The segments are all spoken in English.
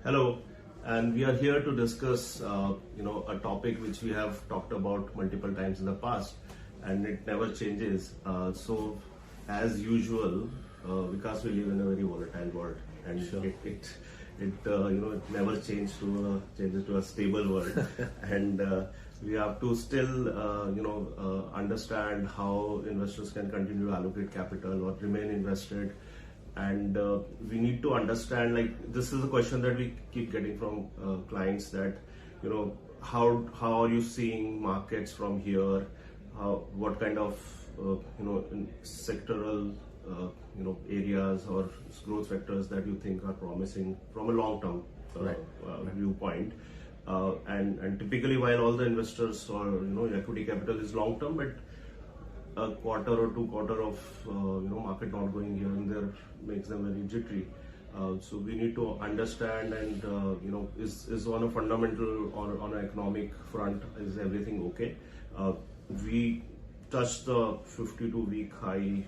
Hello, and we are here to discuss, a topic which we have talked about multiple times in the past, and it never changes. So, as usual, Vikas, we live in a very volatile world, and Sure. it never changes to a stable world, and we have to still understand how investors can continue to allocate capital or remain invested. And we need to understand, like, this is a question that we keep getting from clients, that how are you seeing markets from here, what kind of sectoral areas or growth vectors that you think are promising from a long term viewpoint. And typically, while all the investors or equity capital is long term, but a quarter or 2 quarter of market not going here and there makes them very jittery. So we need to understand, and is on a fundamental or on an economic front, is everything okay? We touched the 52-week high,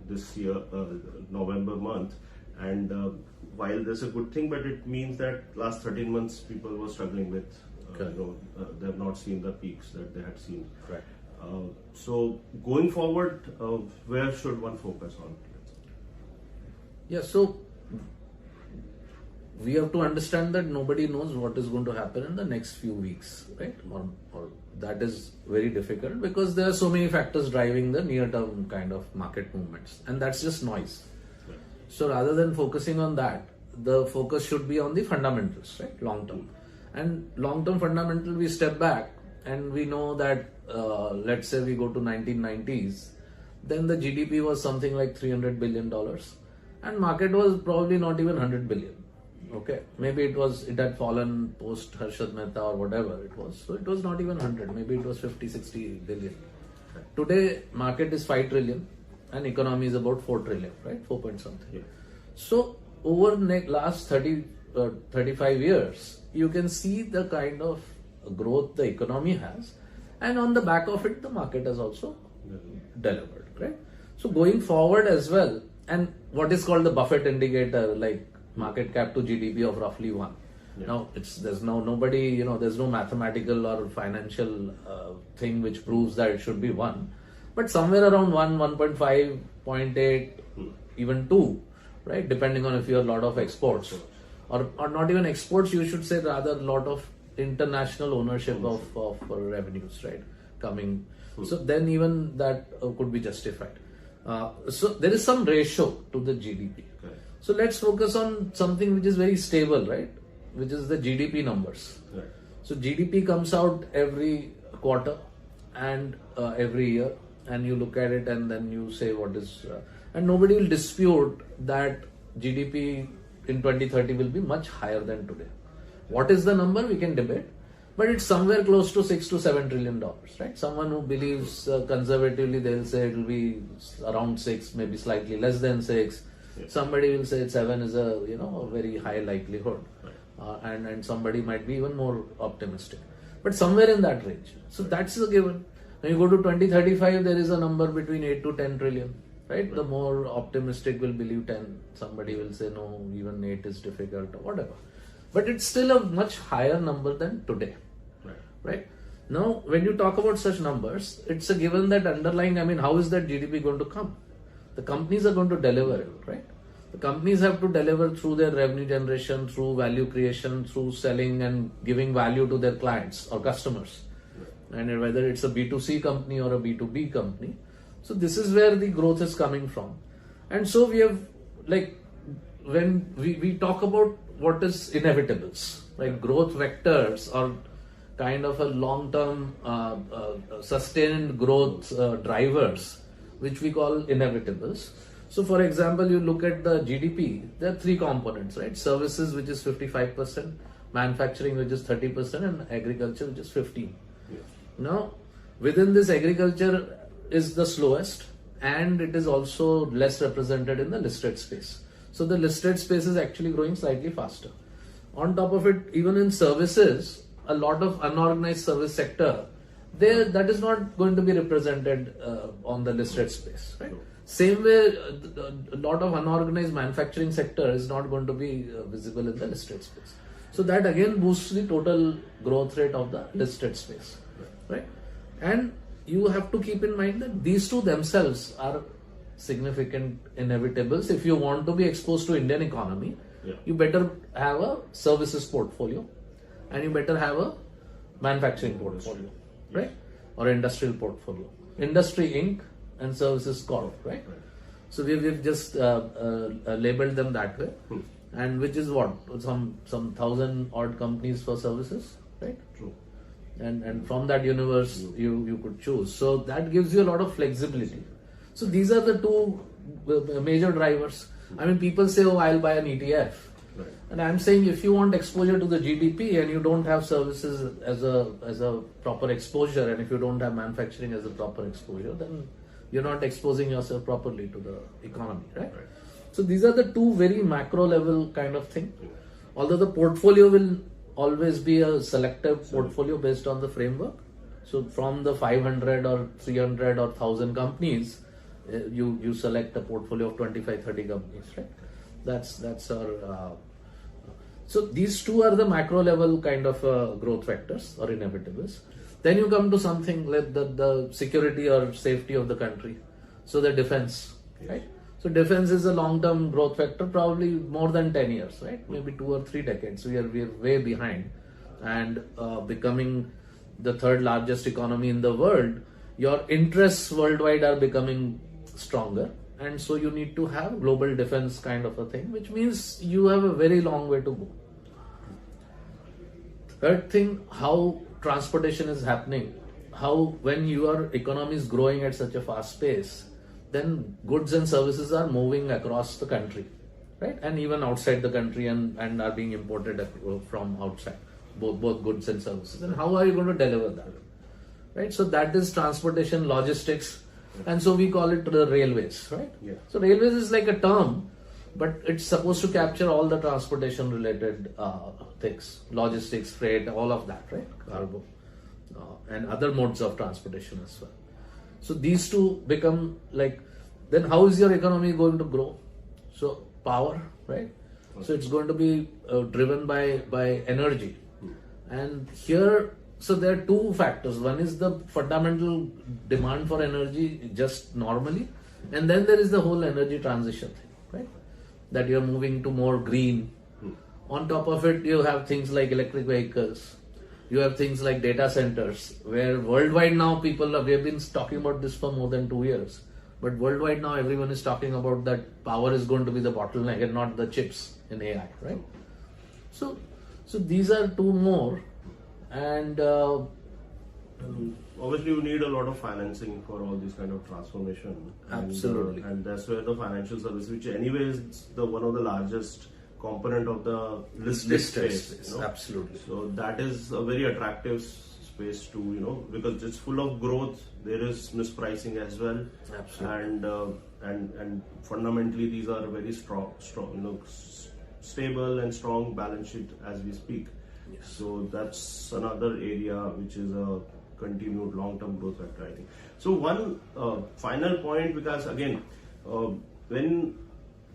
this year, November month, and while there's a good thing, but it means that last 13 months people were struggling with, they have not seen the peaks that they had seen. Right. So going forward, where should one focus on? Yeah, so we have to understand that nobody knows what is going to happen in the next few weeks, right? Or that is very difficult because there are so many factors driving the near-term kind of market movements, and that's just noise. Right. So rather than focusing on that, the focus should be on the fundamentals, right? Long-term. And long-term fundamental, we step back and we know that, let's say we go to 1990s, then the GDP was something like $300 billion and market was probably not even 100 billion. Okay, maybe it had fallen post Harshad Mehta or whatever it was. So it was not even 100, maybe it was 50, 60 billion. Today, market is 5 trillion and economy is about 4 trillion, right? 4 point something. Yeah. So over last 35 years, you can see the kind of growth the economy has, and on the back of it, the market has also delivered, right? So going forward as well, and what is called the Buffett indicator, like market cap to GDP of roughly 1. Yeah. Now there's no mathematical or financial thing which proves that it should be 1, but somewhere around 1, 1.5, 0.8, even 2, right? Depending on if you have a lot of exports or not even exports, you should say rather a lot of international ownership of revenues, right? Coming. So then even that could be justified. So there is some ratio to the GDP. Okay. So let's focus on something which is very stable, right? Which is the GDP numbers. Right. So GDP comes out every quarter and every year, and you look at it and then you say what is, and nobody will dispute that GDP in 2030 will be much higher than today. What is the number, we can debate, but it's somewhere close to $6 to $7 trillion, right? Someone who believes conservatively, they'll say it will be around 6, maybe slightly less than 6. Yeah. Somebody will say 7 is a very high likelihood, and somebody might be even more optimistic, but somewhere in that range. So that's the given. When you go to 2035, there is a number between 8 to 10 trillion, right? The more optimistic will believe 10. Somebody will say no, even 8 is difficult or whatever. But it's still a much higher number than today, right? Now, when you talk about such numbers, it's a given that underlying, how is that GDP going to come? The companies are going to deliver it, right? The companies have to deliver through their revenue generation, through value creation, through selling and giving value to their clients or customers. And whether it's a B2C company or a B2B company. So this is where the growth is coming from. And so we have, like, when we talk about what is inevitables, like growth vectors or kind of a long-term sustained growth drivers, which we call inevitables. So for example, you look at the GDP, there are 3 components, right? Services, which is 55%, manufacturing, which is 30%, and agriculture, which is 15%. Yeah. Now, within this, agriculture is the slowest, and it is also less represented in the listed space. So the listed space is actually growing slightly faster. On top of it, even in services, a lot of unorganized service sector, that is not going to be represented on the listed space, right? Same way, a lot of unorganized manufacturing sector is not going to be visible in the listed space. So that again boosts the total growth rate of the listed space, right? And you have to keep in mind that these two themselves are significant inevitables. If you want to be exposed to Indian economy, you better have a services portfolio and you better have a manufacturing portfolio, right? Or industrial portfolio. Industry Inc. and Services Corp, right? So we've just labeled them that way, and which is what, some 1,000 odd companies for services, right? True. And from that universe you could choose. So that gives you a lot of flexibility. So these are the two major drivers. I mean, people say, oh, I'll buy an ETF. Right. And I'm saying, if you want exposure to the GDP and you don't have services as a proper exposure, and if you don't have manufacturing as a proper exposure, then you're not exposing yourself properly to the economy, right? So these are the two very macro level kind of thing. Although the portfolio will always be a selective portfolio based on the framework. So from the 500 or 300 or 1,000 companies, you select a portfolio of 25, 30 companies, right? That's our. So these two are the macro level kind of growth vectors or inevitables. Then you come to something like the security or safety of the country. So the defense, right? So defense is a long-term growth vector, probably more than 10 years, right? Maybe 2 or 3 decades. We are way behind, and becoming the third largest economy in the world. Your interests worldwide are becoming stronger, and so you need to have global defense kind of a thing, which means you have a very long way to go. Third thing, how transportation is happening, how when your economy is growing at such a fast pace, then goods and services are moving across the country, right? And even outside the country, and are being imported from outside, both goods and services. And how are you going to deliver that, right? So that is transportation, logistics, and so we call it the railways, right? So railways is like a term, but it's supposed to capture all the transportation related things, logistics, freight, all of that, right? Cargo, and other modes of transportation as well. So these two become like, then how is your economy going to grow? So power, right? So it's going to be driven by energy. And here, so there are two factors. One is the fundamental demand for energy just normally. And then there is the whole energy transition thing, right? That you're moving to more green. On top of it, you have things like electric vehicles. You have things like data centers, where worldwide now we have been talking about this for more than 2 years. But worldwide now everyone is talking about that power is going to be the bottleneck and not the chips in AI, right? So these are two more. And obviously you need a lot of financing for all this kind of transformation. Absolutely. And that's where the financial service, which anyway is one of the largest component of the listed space. Absolutely. So that is a very attractive space to, because it's full of growth. There is mispricing as well. Absolutely. And fundamentally these are very strong, stable and strong balance sheet as we speak. Yes. So that's another area which is a continued long-term growth factor, I think. So one final point, because again, when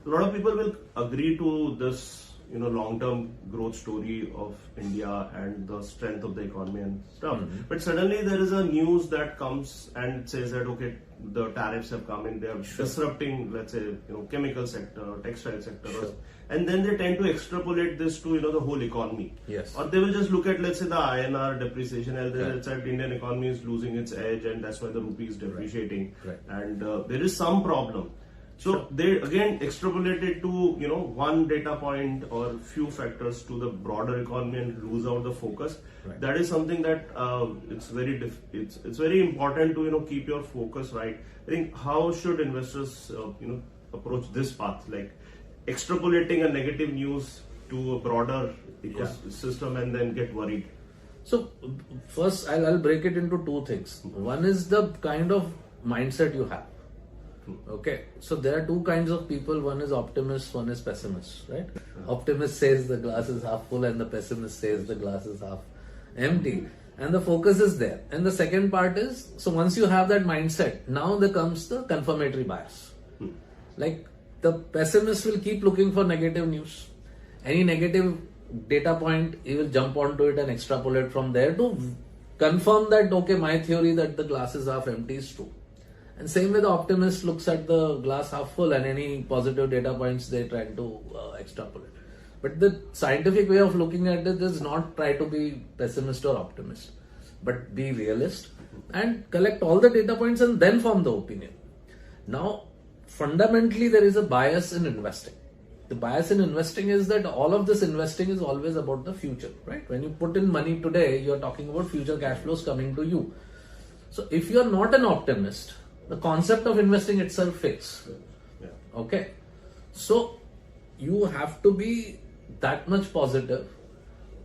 a lot of people will agree to this, long-term growth story of India and the strength of the economy and stuff, but suddenly there is a news that comes and it says that, okay, the tariffs have come in, they are disrupting, let's say, chemical sector, textile sector, and then they tend to extrapolate this to, the whole economy. Yes. Or they will just look at, let's say, the INR depreciation, and then the Indian economy is losing its edge, and that's why the rupee is depreciating, and there is some problem. So they again extrapolated to one data point or few factors to the broader economy and lose out the focus. That is something that it's very important to keep your focus right. I think how should investors approach this path, like extrapolating a negative news to a broader ecosystem and then get worried? So first I'll break it into two things. One is the kind of mindset you have. Okay, so there are two kinds of people. One is optimist, one is pessimist, right? Optimist says the glass is half full and the pessimist says the glass is half empty. And the focus is there. And the second part is, so once you have that mindset, now there comes the confirmatory bias. Like the pessimist will keep looking for negative news. Any negative data point, he will jump onto it and extrapolate from there to confirm that, okay, my theory that the glass is half empty is true. And same way the optimist looks at the glass half full, and any positive data points they try to extrapolate. But the scientific way of looking at it is not try to be pessimist or optimist, but be realist and collect all the data points and then form the opinion. Now, fundamentally, there is a bias in investing. The bias in investing is that all of this investing is always about the future, right? When you put in money today, you're talking about future cash flows coming to you. So if you're not an optimist, the concept of investing itself fails. Okay? So you have to be that much positive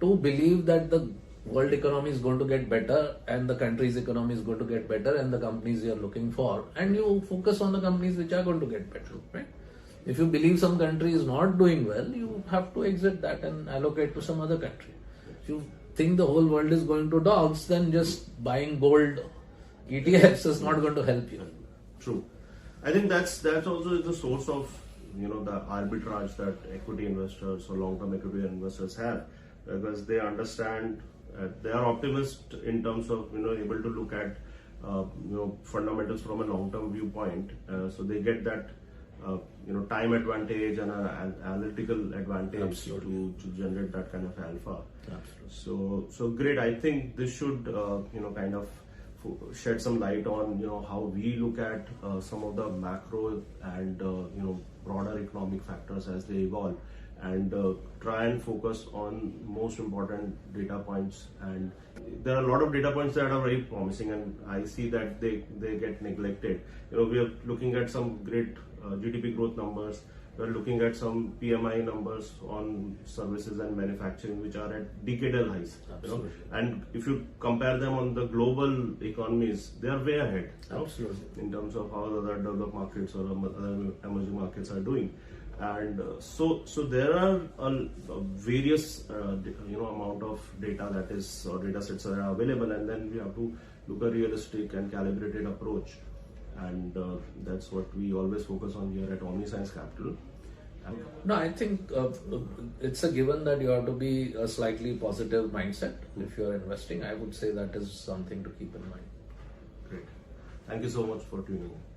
to believe that the world economy is going to get better and the country's economy is going to get better and the companies you're looking for, and you focus on the companies which are going to get better, right? If you believe some country is not doing well, you have to exit that and allocate to some other country. If you think the whole world is going to dogs, then just buying gold ETFs is not going to help you. True. I think that's also the source of the arbitrage that equity investors or long-term equity investors have, because they understand they are optimist in terms of able to look at fundamentals from a long-term viewpoint. So they get that time advantage and an analytical advantage to generate that kind of alpha. Absolutely. So great. I think this should kind of shed some light on how we look at some of the macro and broader economic factors as they evolve, and try and focus on most important data points. And there are a lot of data points that are very promising, and I see that they get neglected. We are looking at some great GDP growth numbers. We're looking at some PMI numbers on services and manufacturing, which are at decadal highs. And if you compare them on the global economies, they are way ahead. Absolutely. In terms of how other developed markets or other emerging markets are doing. And so there are various amount of data that is, or data sets that are available, and then we have to look at a realistic and calibrated approach. And that's what we always focus on here at OmniScience Capital. No, I think it's a given that you have to be a slightly positive mindset if you're investing. I would say that is something to keep in mind. Great. Thank you so much for tuning in.